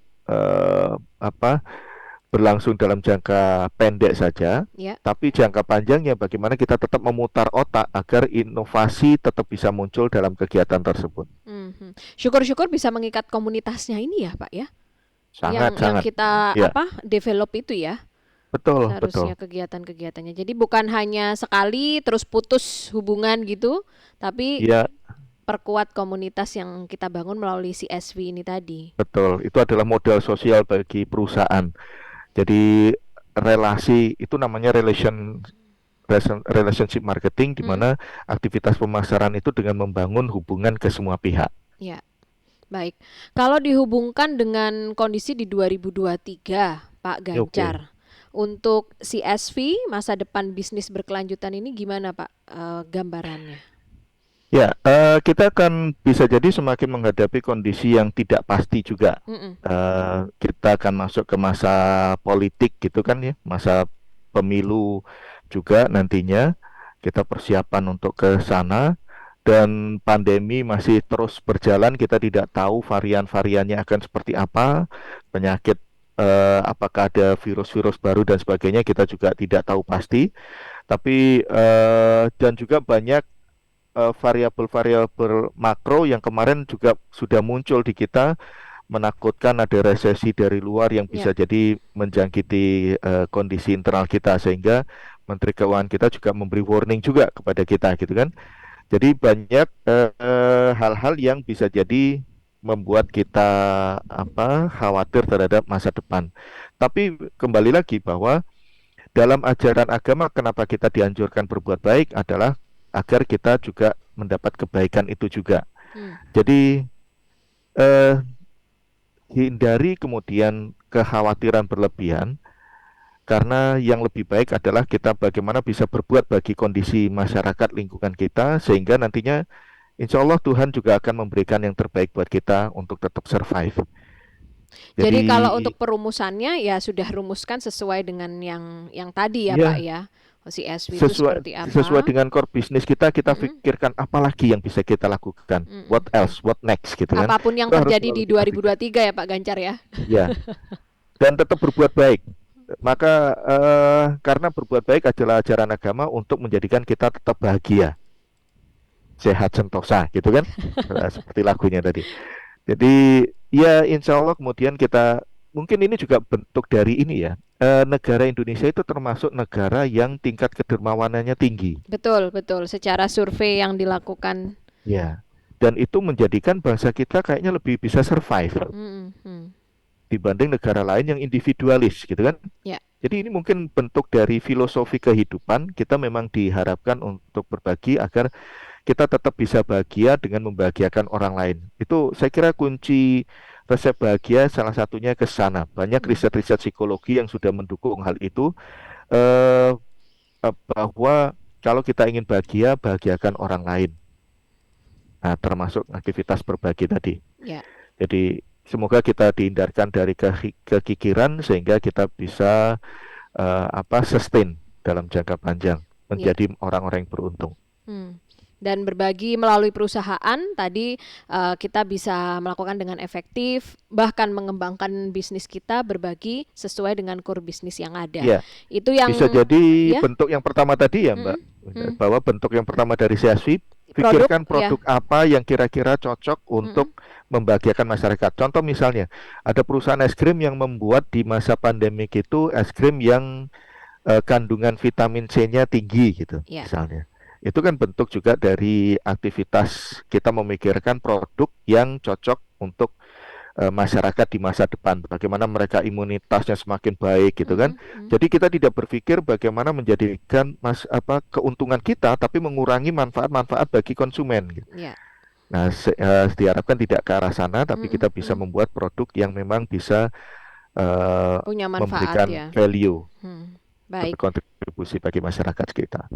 berlangsung dalam jangka pendek saja, tapi jangka panjangnya bagaimana kita tetap memutar otak agar inovasi tetap bisa muncul dalam kegiatan tersebut. Syukur-syukur bisa mengikat komunitasnya ini ya Pak ya. Sangat. Yang kita develop itu ya. Betul. Harusnya kegiatan-kegiatannya. Jadi bukan hanya sekali terus putus hubungan gitu, tapi perkuat komunitas yang kita bangun melalui CSV ini tadi. Betul. Itu adalah modal sosial bagi perusahaan. Jadi relasi itu namanya relationship marketing, di mana aktivitas pemasaran itu dengan membangun hubungan ke semua pihak. Ya, baik. Kalau dihubungkan dengan kondisi di 2023, Pak Ganjar, untuk CSV masa depan bisnis berkelanjutan ini gimana Pak gambarannya? Ya, kita akan bisa jadi semakin menghadapi kondisi yang tidak pasti juga. Kita akan masuk ke masa politik gitu kan ya, masa pemilu juga nantinya. Kita persiapan untuk ke sana, dan pandemi masih terus berjalan. Kita tidak tahu varian-variannya akan seperti apa, penyakit apakah ada virus-virus baru dan sebagainya, kita juga tidak tahu pasti. Tapi dan juga banyak variabel-variabel makro yang kemarin juga sudah muncul di kita, menakutkan ada resesi dari luar yang bisa jadi menjangkiti kondisi internal kita, sehingga Menteri Keuangan kita juga memberi warning juga kepada kita gitu kan. Jadi banyak hal-hal yang bisa jadi membuat kita khawatir terhadap masa depan. Tapi kembali lagi bahwa dalam ajaran agama, kenapa kita dianjurkan berbuat baik adalah agar kita juga mendapat kebaikan itu juga. Jadi hindari kemudian kekhawatiran berlebihan, karena yang lebih baik adalah kita bagaimana bisa berbuat bagi kondisi masyarakat lingkungan kita, sehingga nantinya insya Allah Tuhan juga akan memberikan yang terbaik buat kita untuk tetap survive. Jadi kalau untuk perumusannya ya sudah rumuskan sesuai dengan yang tadi ya Pak ya. CSV itu seperti apa? Sesuai dengan core bisnis kita pikirkan apalagi yang bisa kita lakukan. What else, what next gitu kan. Apapun yang terjadi di 2023 ya Pak Ganjar ya. Ya. dan tetap berbuat baik. Maka karena berbuat baik adalah ajaran agama untuk menjadikan kita tetap bahagia, sehat sentosa, gitu kan? Seperti lagunya tadi. Jadi ya insya Allah kemudian kita mungkin ini juga bentuk dari ini ya. Negara Indonesia itu termasuk negara yang tingkat kedermawanannya tinggi. Betul, betul. Secara survei yang dilakukan. Ya. Dan itu menjadikan bangsa kita kayaknya lebih bisa survive dibanding negara lain yang individualis, gitu kan? Ya. Jadi ini mungkin bentuk dari filosofi kehidupan. Kita memang diharapkan untuk berbagi agar kita tetap bisa bahagia dengan membahagiakan orang lain. Itu saya kira kunci resep bahagia salah satunya ke sana. Banyak riset-riset psikologi yang sudah mendukung hal itu, bahwa kalau kita ingin bahagia, bahagiakan orang lain. Nah, termasuk aktivitas berbagi tadi. Ya. Jadi semoga kita dihindarkan dari kekikiran sehingga kita bisa sustain dalam jangka panjang, menjadi orang-orang yang beruntung. Dan berbagi melalui perusahaan tadi kita bisa melakukan dengan efektif, bahkan mengembangkan bisnis kita berbagi sesuai dengan core bisnis yang ada. Ya, itu yang bisa jadi ya? Bentuk yang pertama tadi ya Mbak, bahwa bentuk yang pertama dari CSV, pikirkan produk apa yang kira-kira cocok untuk membahagiakan masyarakat. Contoh misalnya, ada perusahaan es krim yang membuat di masa pandemik itu es krim yang kandungan vitamin C-nya tinggi gitu, misalnya. Itu kan bentuk juga dari aktivitas kita memikirkan produk yang cocok untuk masyarakat di masa depan. Bagaimana mereka imunitasnya semakin baik gitu kan. Jadi kita tidak berpikir bagaimana menjadikan keuntungan kita, tapi mengurangi manfaat-manfaat bagi konsumen gitu. Nah, diharapkan tidak ke arah sana, tapi kita bisa membuat produk yang memang bisa punya manfaat, memberikan value, baik, berkontribusi bagi masyarakat kita.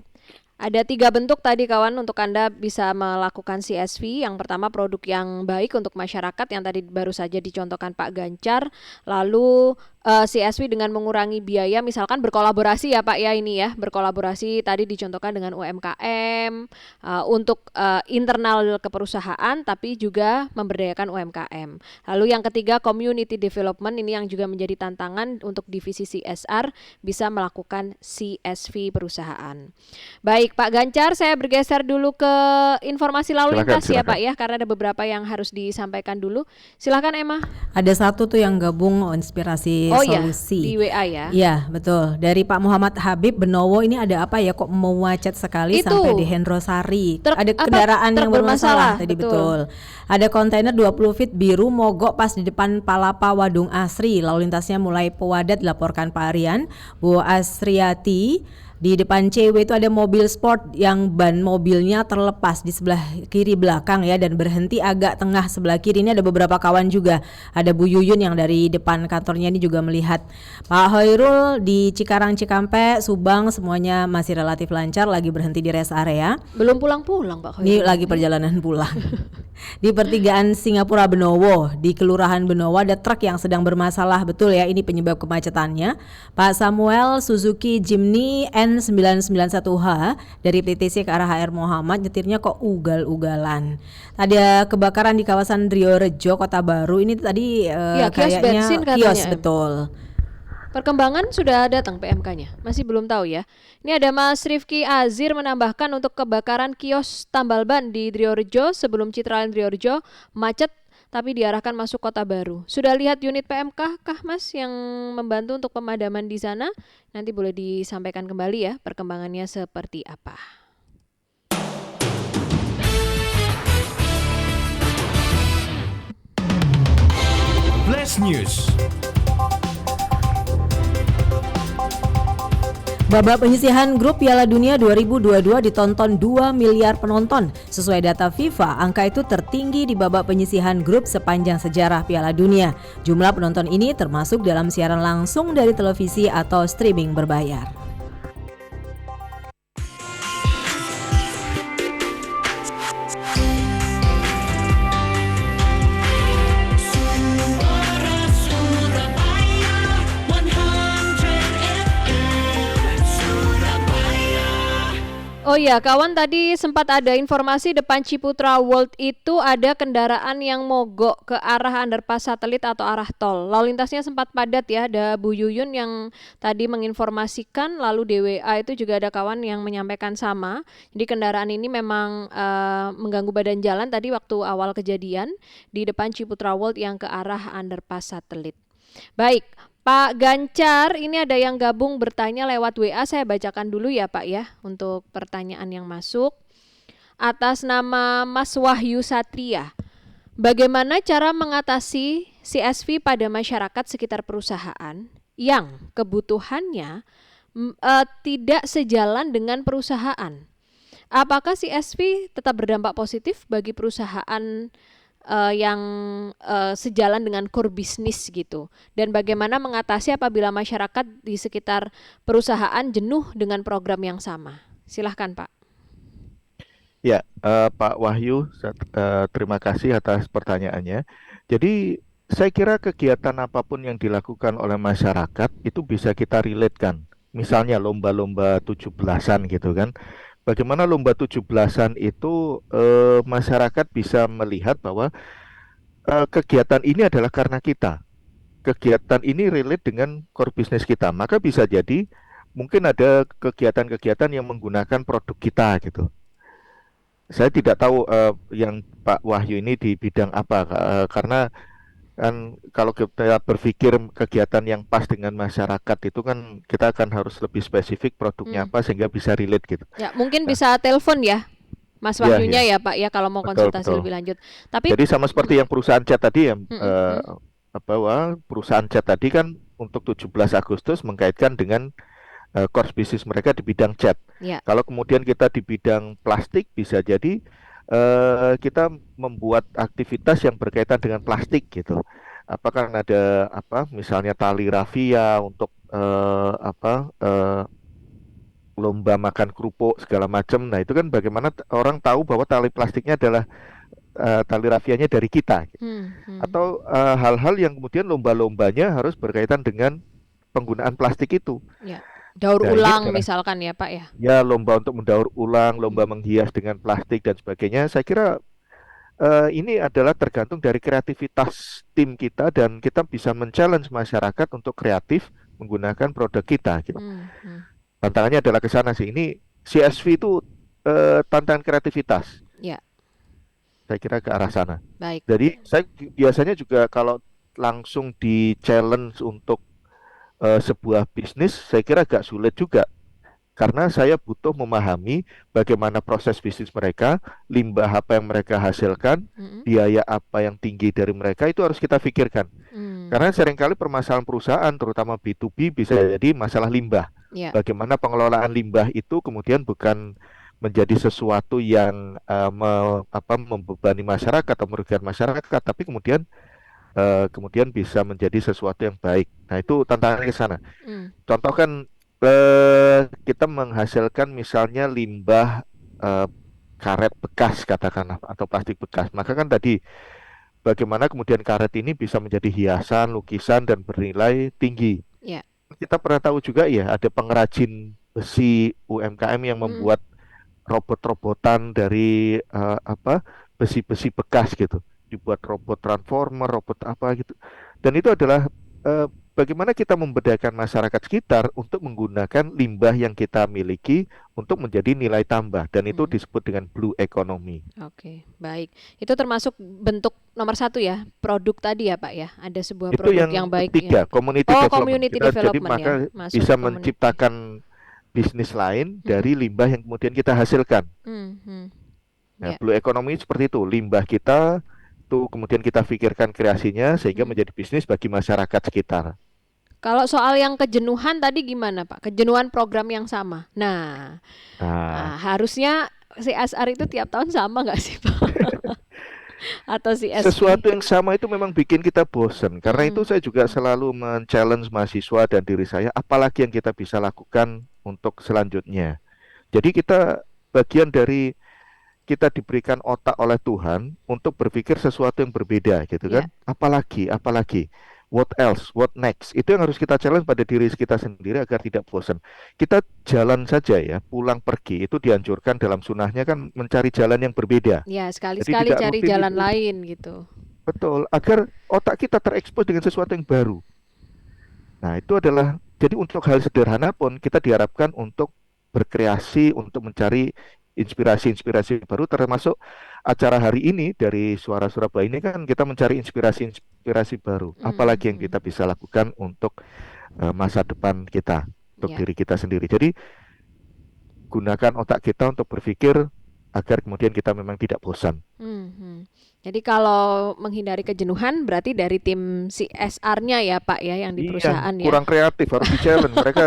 Ada 3 bentuk tadi kawan untuk Anda bisa melakukan CSV. Yang pertama produk yang baik untuk masyarakat yang tadi baru saja dicontohkan Pak Gancar. Lalu CSV dengan mengurangi biaya, misalkan berkolaborasi ya Pak ya, ini ya, berkolaborasi tadi dicontohkan dengan UMKM untuk internal ke perusahaan, tapi juga memberdayakan UMKM. Lalu yang ketiga community development, ini yang juga menjadi tantangan untuk divisi CSR bisa melakukan CSV perusahaan. Baik Pak Gancar, saya bergeser dulu ke informasi lalu lintas ya Pak ya, karena ada beberapa yang harus disampaikan dulu. Silakan Emma. Ada satu tuh yang gabung inspirasi solusi. Di WA ya. Iya, betul. Dari Pak Muhammad Habib Benowo, ini ada apa ya kok mau macet sekali Itu. sampai di Hendrosari. Ada kendaraan yang bermasalah tadi, betul. Ada kontainer 20 feet biru mogok pas di depan Palapa Wadung Asri. Lalu lintasnya mulai padat, dilaporkan Pak Aryan. Bu Asriati. Di depan CW itu ada mobil sport yang ban mobilnya terlepas di sebelah kiri belakang ya, dan berhenti agak tengah sebelah kiri. Ini ada beberapa kawan juga. Ada Bu Yuyun yang dari depan kantornya ini juga melihat. Pak Hoirul di Cikarang, Cikampek, Subang semuanya masih relatif lancar, lagi berhenti di rest area. Belum pulang-pulang Pak Hoirul. Ini lagi perjalanan pulang. Di pertigaan Singapura Benowo, di Kelurahan Benowo ada truk yang sedang bermasalah, betul ya, ini penyebab kemacetannya. Pak Samuel Suzuki Jimny N991H dari PTC ke arah HR Muhammad, nyetirnya kok ugal-ugalan. Ada kebakaran di kawasan Driorejo, Kota Baru. Ini tadi kios bensin katanya, kios, betul. Perkembangan sudah datang PMK-nya, masih belum tahu ya. Ini ada Mas Rifki Azir menambahkan untuk kebakaran kios tambal ban di Driorejo sebelum Citraland Driorejo macet tapi diarahkan masuk Kota Baru. Sudah lihat unit PMK kah Mas yang membantu untuk pemadaman di sana? Nanti boleh disampaikan kembali ya perkembangannya seperti apa. Flash News. Babak penyisihan grup Piala Dunia 2022 ditonton 2 miliar penonton. Sesuai data FIFA, angka itu tertinggi di babak penyisihan grup sepanjang sejarah Piala Dunia. Jumlah penonton ini termasuk dalam siaran langsung dari televisi atau streaming berbayar. Oh Oh ya, kawan tadi sempat ada informasi depan Ciputra World itu ada kendaraan yang mogok ke arah underpass satelit atau arah tol. Lalu lintasnya sempat padat ya. Ada Bu Yuyun yang tadi menginformasikan, lalu DWA itu juga ada kawan yang menyampaikan sama. Jadi kendaraan ini memang mengganggu badan jalan tadi waktu awal kejadian di depan Ciputra World yang ke arah underpass satelit. Baik, Pak Gancar, ini ada yang gabung bertanya lewat WA, saya bacakan dulu ya Pak ya, untuk pertanyaan yang masuk. Atas nama Mas Wahyu Satria, bagaimana cara mengatasi CSV pada masyarakat sekitar perusahaan yang kebutuhannya tidak sejalan dengan perusahaan? Apakah CSV tetap berdampak positif bagi perusahaan yang sejalan dengan core bisnis gitu, dan bagaimana mengatasi apabila masyarakat di sekitar perusahaan jenuh dengan program yang sama? Silahkan Pak. Ya, Pak Wahyu, terima kasih atas pertanyaannya. Jadi saya kira kegiatan apapun yang dilakukan oleh masyarakat itu bisa kita relate-kan. Misalnya lomba-lomba 17-an gitu kan. Bagaimana lomba 17-an itu masyarakat bisa melihat bahwa kegiatan ini adalah karena kita. Kegiatan ini relate dengan core business kita. Maka bisa jadi mungkin ada kegiatan-kegiatan yang menggunakan produk kita gitu. Saya tidak tahu yang Pak Wahyu ini di bidang apa, karena kan kalau kita berpikir kegiatan yang pas dengan masyarakat itu kan kita akan harus lebih spesifik produknya apa sehingga bisa relate gitu. Ya, mungkin bisa telepon ya Mas Wahyunya ya Pak ya kalau mau konsultasi lebih lanjut. Tapi jadi sama seperti yang perusahaan cat tadi ya, bahwa perusahaan cat tadi kan untuk 17 Agustus mengkaitkan dengan core bisnis mereka di bidang cat. Ya. Kalau kemudian kita di bidang plastik bisa jadi kita membuat aktivitas yang berkaitan dengan plastik gitu. Apakah ada misalnya tali rafia untuk lomba makan kerupuk segala macam. Nah, itu kan bagaimana orang tahu bahwa tali plastiknya adalah tali rafianya dari kita. Atau hal-hal yang kemudian lomba-lombanya harus berkaitan dengan penggunaan plastik itu. Ya. Daur ulang misalkan ya Pak ya. Ya, lomba untuk mendaur ulang, lomba menghias dengan plastik dan sebagainya. Saya kira ini adalah tergantung dari kreativitas tim kita dan kita bisa men-challenge masyarakat untuk kreatif menggunakan produk kita gitu. Tantangannya adalah ke sana sih. Ini CSV itu tantangan kreativitas. Ya. Saya kira ke arah sana. Baik. Jadi saya biasanya juga kalau langsung di-challenge untuk sebuah bisnis, saya kira agak sulit juga. Karena saya butuh memahami bagaimana proses bisnis mereka, limbah apa yang mereka hasilkan, biaya apa yang tinggi dari mereka, itu harus kita pikirkan. Karena seringkali permasalahan perusahaan, terutama B2B, bisa jadi masalah limbah. Yeah. Bagaimana pengelolaan limbah itu kemudian bukan menjadi sesuatu yang membebani masyarakat atau merugikan masyarakat, tapi kemudian bisa menjadi sesuatu yang baik. Nah, itu tantangannya ke sana. Contoh kan kita menghasilkan misalnya limbah karet bekas katakanlah atau plastik bekas. Maka kan tadi bagaimana kemudian karet ini bisa menjadi hiasan, lukisan dan bernilai tinggi. Yeah. Kita pernah tahu juga ya ada pengrajin besi UMKM yang membuat robot-robotan dari besi-besi bekas gitu. Dibuat robot transformer, robot apa gitu. Dan itu adalah bagaimana kita memberdayakan masyarakat sekitar untuk menggunakan limbah yang kita miliki untuk menjadi nilai tambah, dan itu disebut dengan blue economy. Oke, baik. Itu termasuk bentuk nomor 1 ya, produk tadi ya Pak ya. Ada sebuah Itu produk yang baik. Ketiga, ya. community Community development jadi maka ya. Masuk bisa community. menciptakan bisnis lain dari limbah yang kemudian kita hasilkan. Nah, blue economy seperti itu, limbah kita itu kemudian kita pikirkan kreasinya sehingga menjadi bisnis bagi masyarakat sekitar. Kalau soal yang kejenuhan tadi gimana Pak? Kejenuhan program yang sama. Nah, harusnya CSR itu tiap tahun sama nggak sih Pak? Atau CSV? Sesuatu yang sama itu memang bikin kita bosan. Karena itu saya juga selalu men-challenge mahasiswa dan diri saya, apalagi yang kita bisa lakukan untuk selanjutnya. Jadi kita bagian dari kita diberikan otak oleh Tuhan untuk berpikir sesuatu yang berbeda gitu kan. Apalagi what else, what next. Itu yang harus kita challenge pada diri kita sendiri agar tidak bosan. Kita jalan saja ya, pulang pergi itu dianjurkan dalam sunnahnya kan mencari jalan yang berbeda. Ya, Jadi sekali-sekali tidak cari rutin jalan itu. lain gitu. Betul, agar otak kita terekspos dengan sesuatu yang baru. Nah, itu adalah, jadi untuk hal sederhana pun kita diharapkan untuk berkreasi, untuk mencari inspirasi-inspirasi baru, termasuk acara hari ini dari Suara Surabaya ini kan kita mencari inspirasi-inspirasi baru. Apalagi yang kita bisa lakukan untuk masa depan kita, untuk Ya. diri kita sendiri. Jadi gunakan otak kita untuk berpikir agar kemudian kita memang tidak bosan. Jadi kalau menghindari kejenuhan berarti dari tim CSR-nya ya Pak ya yang di perusahaan ya. Kurang kreatif, harus di-challenge. Mereka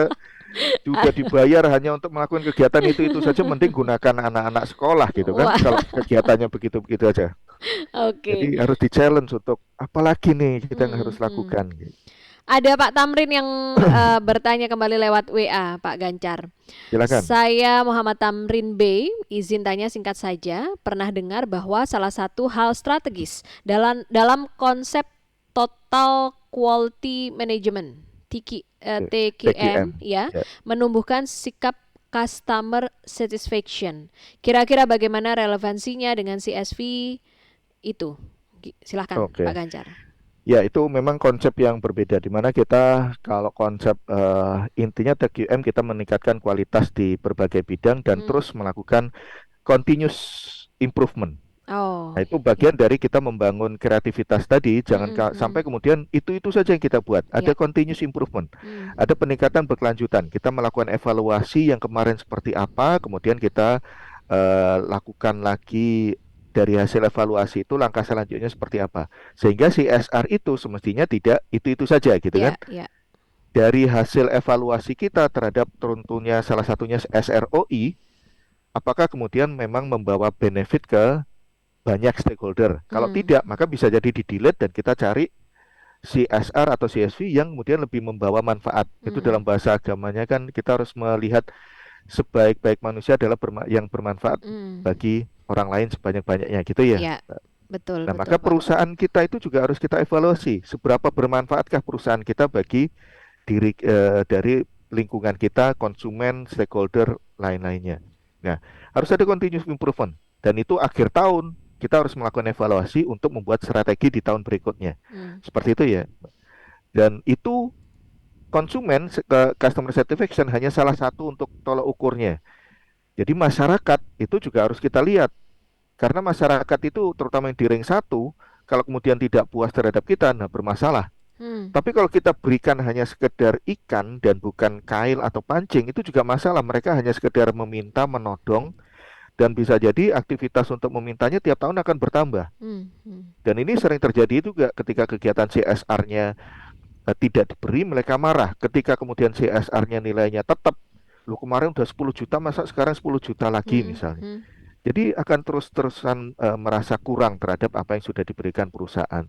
juga dibayar hanya untuk melakukan kegiatan itu saja, mending gunakan anak-anak sekolah gitu kan. Wah. Kalau kegiatannya begitu-begitu aja. Oke. Jadi harus di-challenge untuk apalagi nih kita yang harus lakukan. Ada Pak Tamrin yang bertanya kembali lewat WA Pak Gancar. Silakan. Saya Muhammad Tamrin B, izin tanya singkat saja. Pernah dengar bahwa salah satu hal strategis dalam konsep Total Quality Management TQM ya, menumbuhkan sikap customer satisfaction. Kira-kira bagaimana relevansinya dengan CSV itu? Silahkan Oke. Pak Gancar. Ya, itu memang konsep yang berbeda, di mana kita kalau konsep intinya TQM kita meningkatkan kualitas di berbagai bidang dan terus melakukan continuous improvement. Oh. Nah, itu bagian dari kita membangun kreativitas tadi, jangan sampai kemudian itu saja yang kita buat. Ada continuous improvement, ada peningkatan berkelanjutan. Kita melakukan evaluasi yang kemarin seperti apa, kemudian kita lakukan lagi dari hasil evaluasi itu langkah selanjutnya seperti apa. Sehingga CSR itu semestinya tidak itu saja gitu kan. Dari hasil evaluasi kita terhadap tentunya salah satunya SROI, apakah kemudian memang membawa benefit ke banyak stakeholder. Kalau tidak, maka bisa jadi di-delete dan kita cari CSR atau CSV yang kemudian lebih membawa manfaat. Itu dalam bahasa agamanya kan kita harus melihat sebaik-baik manusia adalah yang bermanfaat bagi orang lain sebanyak-banyaknya gitu ya. Ya, betul. Nah, betul, maka Pak. perusahaan kita itu juga harus kita evaluasi. Seberapa bermanfaatkah perusahaan kita bagi diri dari lingkungan kita, konsumen, stakeholder lain-lainnya. Nah, harus ada continuous improvement. Dan itu akhir tahun kita harus melakukan evaluasi untuk membuat strategi di tahun berikutnya. Seperti itu ya. Dan itu konsumen, customer satisfaction hanya salah satu untuk tolak ukurnya. Jadi masyarakat itu juga harus kita lihat. Karena masyarakat itu terutama yang di ring 1, kalau kemudian tidak puas terhadap kita, nah bermasalah. Tapi kalau kita berikan hanya sekedar ikan dan bukan kail atau pancing, itu juga masalah. Mereka hanya sekedar meminta, menodong, dan bisa jadi aktivitas untuk memintanya tiap tahun akan bertambah. Dan ini sering terjadi juga ketika kegiatan CSR-nya tidak diberi, mereka marah. Ketika kemudian CSR-nya nilainya tetap, lu kemarin udah 10 juta, masa sekarang 10 juta lagi misalnya. Jadi akan terus-terusan merasa kurang terhadap apa yang sudah diberikan perusahaan.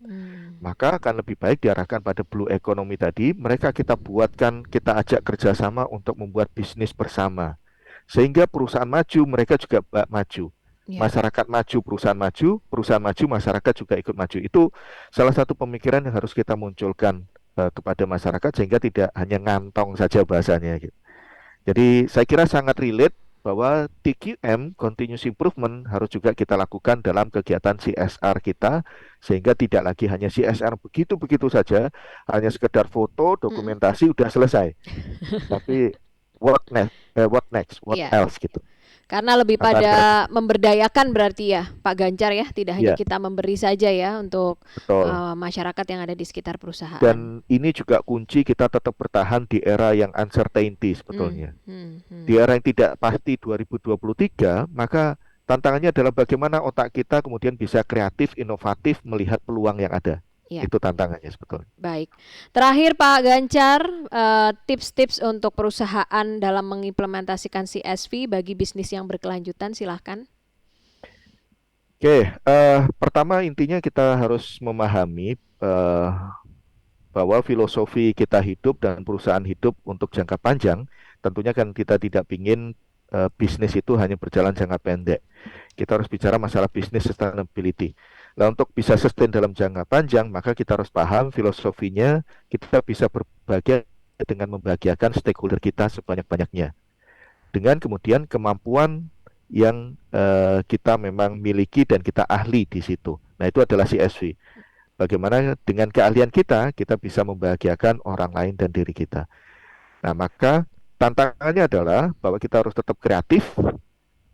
Maka akan lebih baik diarahkan pada blue economy tadi. Mereka kita buatkan, kita ajak kerjasama untuk membuat bisnis bersama. Sehingga perusahaan maju, mereka juga maju. Masyarakat maju, perusahaan maju, masyarakat juga ikut maju. Itu salah satu pemikiran yang harus kita munculkan kepada masyarakat sehingga tidak hanya ngantong saja bahasanya gitu. Jadi saya kira sangat relate bahwa TQM, continuous improvement, harus juga kita lakukan dalam kegiatan CSR kita, sehingga tidak lagi hanya CSR begitu-begitu saja, hanya sekedar foto, dokumentasi, udah selesai. Tapi what next, what else gitu. Karena lebih pada memberdayakan berarti ya Pak Gancar ya, tidak hanya kita memberi saja ya untuk masyarakat yang ada di sekitar perusahaan. Dan ini juga kunci kita tetap bertahan di era yang uncertainty sebetulnya. Di era yang tidak pasti 2023, maka tantangannya adalah bagaimana otak kita kemudian bisa kreatif, inovatif, melihat peluang yang ada. Itu tantangannya sebetulnya. Baik. Terakhir Pak Gancar, tips-tips untuk perusahaan dalam mengimplementasikan CSV bagi bisnis yang berkelanjutan, silahkan. Oke, pertama intinya kita harus memahami bahwa filosofi kita hidup dan perusahaan hidup untuk jangka panjang, tentunya kan kita tidak ingin bisnis itu hanya berjalan jangka pendek. Kita harus bicara masalah bisnis sustainability. Nah, untuk bisa sustain dalam jangka panjang, maka kita harus paham filosofinya, kita bisa berbahagia dengan membahagiakan stakeholder kita sebanyak-banyaknya. Dengan kemudian kemampuan yang kita memang miliki dan kita ahli di situ. Nah, itu adalah CSV. Bagaimana dengan keahlian kita bisa membahagiakan orang lain dan diri kita. Nah, maka tantangannya adalah bahwa kita harus tetap kreatif,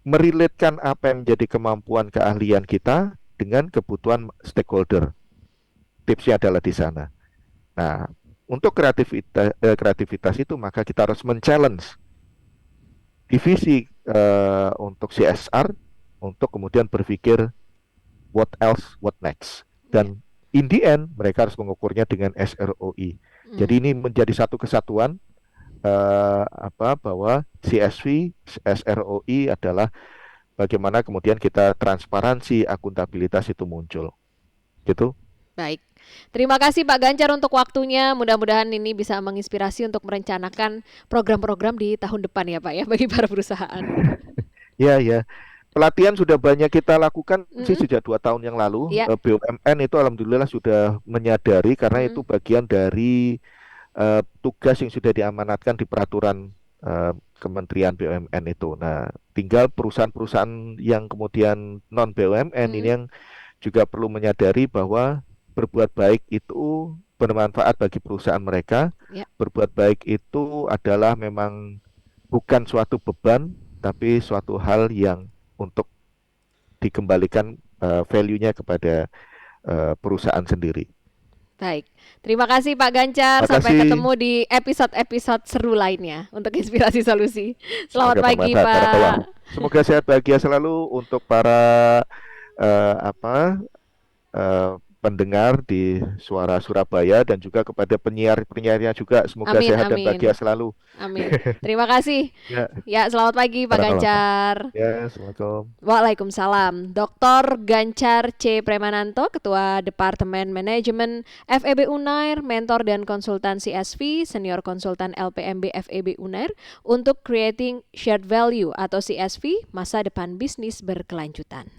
merelatekan apa yang menjadi kemampuan keahlian kita dengan kebutuhan stakeholder. Tipsnya adalah di sana. Nah, untuk kreativitas itu maka kita harus men-challenge divisi untuk CSR untuk kemudian berpikir what else, what next. Dan in the end mereka harus mengukurnya dengan SROI. Jadi ini menjadi satu kesatuan bahwa CSV, SROI adalah bagaimana kemudian kita transparansi, akuntabilitas itu muncul. Gitu. Baik. Terima kasih Pak Gancar untuk waktunya. Mudah-mudahan ini bisa menginspirasi untuk merencanakan program-program di tahun depan ya Pak ya bagi para perusahaan. Ya. Pelatihan sudah banyak kita lakukan sih sejak 2 tahun yang lalu. BUMN itu alhamdulillah sudah menyadari karena itu bagian dari tugas yang sudah diamanatkan di peraturan Kementerian BUMN itu. Nah, tinggal perusahaan-perusahaan yang kemudian non BUMN ini yang juga perlu menyadari bahwa berbuat baik itu bermanfaat bagi perusahaan mereka. Berbuat baik itu adalah memang bukan suatu beban, tapi suatu hal yang untuk dikembalikan value-nya kepada perusahaan sendiri. Baik, terima kasih Pak Gancar. Sampai ketemu di episode-episode seru lainnya untuk Inspirasi Solusi. Selamat pagi Pak. Semoga sehat bahagia selalu untuk para pendengar di Suara Surabaya dan juga kepada penyiar-penyiarnya juga semoga sehat dan bahagia selalu. Amin. Terima kasih. Ya, selamat pagi Pak Gancar. Ya, Assalamualaikum. Waalaikumsalam. Dr. Gancar C. Premananto, Ketua Departemen Manajemen FEB Unair, mentor dan konsultan CSV, senior konsultan LPMB FEB Unair untuk Creating Shared Value atau CSV, masa depan bisnis berkelanjutan.